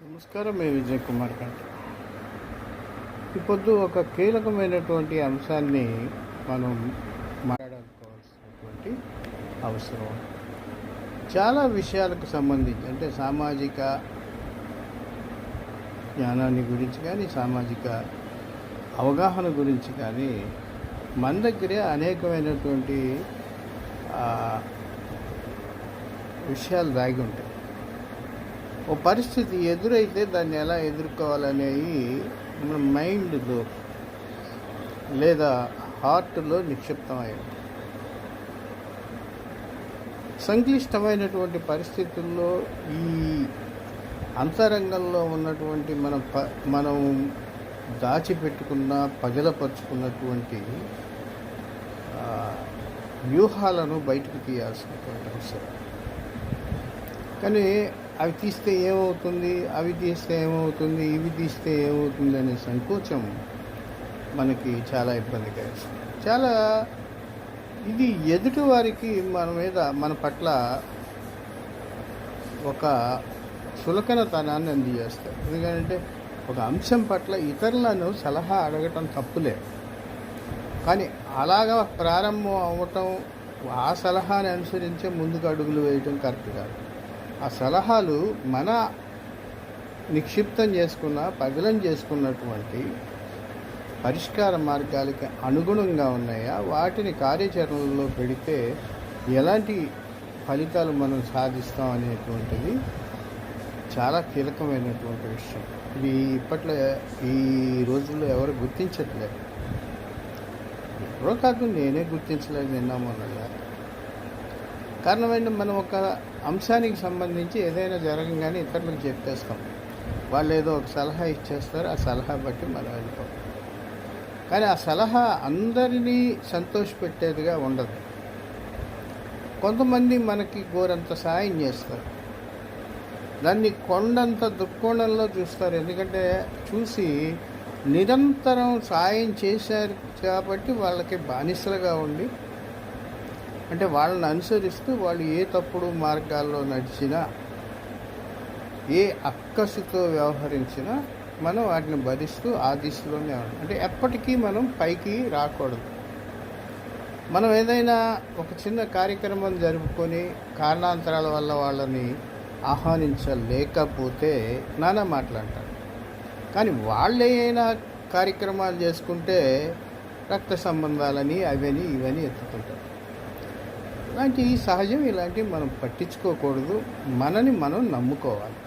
నమస్కారం. మీ విజయ్ కుమార్ గారు. ఇప్పుడు ఒక కీలకమైనటువంటి అంశాన్ని మనం మాట్లాడుకోవాల్సినటువంటి అవసరం ఉంది. చాలా విషయాలకు సంబంధించి అంటే సామాజిక జ్ఞానాన్ని గురించి కానీ సామాజిక అవగాహన గురించి కానీ మన దగ్గరే అనేకమైనటువంటి విషయాలు దాగి ఉంటాయి. ఓ పరిస్థితి ఎదురైతే దాన్ని ఎలా ఎదుర్కోవాలనేవి మన మైండ్లో లేదా హార్ట్లో నిక్షిప్తమై ఉంటుంది. సంక్లిష్టమైనటువంటి పరిస్థితుల్లో ఈ అంతరంగంలో ఉన్నటువంటి మనం దాచిపెట్టుకున్న పగలపరుచుకున్నటువంటి వ్యూహాలను బయటకు తీయాల్సినటువంటి అవసరం. కానీ అవి తీస్తే ఏమవుతుంది, ఇవి తీస్తే ఏమవుతుంది అనే సంకోచం మనకి చాలా ఇబ్బందికరం. చాలా ఇది ఎదుటి వారికి మన పట్ల ఒక చులకనతనాన్ని అందజేస్తారు. ఎందుకంటే ఒక అంశం పట్ల ఇతరులను సలహా అడగటం తప్పులే, కానీ అలాగా ప్రారంభం అవ్వటం, ఆ సలహాని అనుసరించే ముందుకు అడుగులు వేయటం కరెక్ట్ కాదు. ఆ సలహాలు మన నిక్షిప్తం పగలం చేసుకున్నటువంటి పరిష్కార మార్గాలకి అనుగుణంగా ఉన్నాయా, వాటిని కార్యాచరణలో పెడితే ఎలాంటి ఫలితాలు మనం సాధిస్తాం అనేటువంటిది చాలా కీలకమైనటువంటి విషయం. ఇది ఇప్పట్లో ఈ రోజుల్లో ఎవరు గుర్తించట్లేదు. ఎవరో కాదు, నేనే గుర్తించలేదు నిన్న మొన్నగా. కారణం ఏంటంటే మనం ఒక అంశానికి సంబంధించి ఏదైనా జరగగానే ఇతరులకు చెప్పేస్తాం. వాళ్ళు ఏదో ఒక సలహా ఇచ్చేస్తారు, ఆ సలహా బట్టి మనం వెళ్ళిపోతాం. కానీ ఆ సలహా అందరినీ సంతోషపెట్టేదిగా ఉండదు. కొంతమంది మనకి గోరంత సాయం చేస్తారు, దాన్ని కొండంత దుర్కోణంలో చూస్తారు. ఎందుకంటే చూసి నిరంతరం సాయం చేశారు కాబట్టి వాళ్ళకి బానిసలుగా ఉండి, అంటే వాళ్ళని అనుసరిస్తూ వాళ్ళు ఏ తప్పుడు మార్గాల్లో నడిచినా, ఏ అక్కసుతో వ్యవహరించినా మనం వాటిని భరిస్తూ ఆ దిశలోనే ఉన్నాం. అంటే ఎప్పటికీ మనం పైకి రాకూడదు. మనం ఏదైనా ఒక చిన్న కార్యక్రమం జరుపుకొని కారణాంతరాల వల్ల వాళ్ళని ఆహ్వానించలేకపోతే నానా మాట్లాడతారు. కానీ వాళ్ళు ఏమైనా కార్యక్రమాలు చేసుకుంటే రక్త సంబంధాలని అవని ఇవని ఎత్తుతుంటారు. ఇలాంటివి సహజం. ఇలాంటివి మనం పట్టించుకోకూడదు. మనని మనం నమ్ముకోవాలి.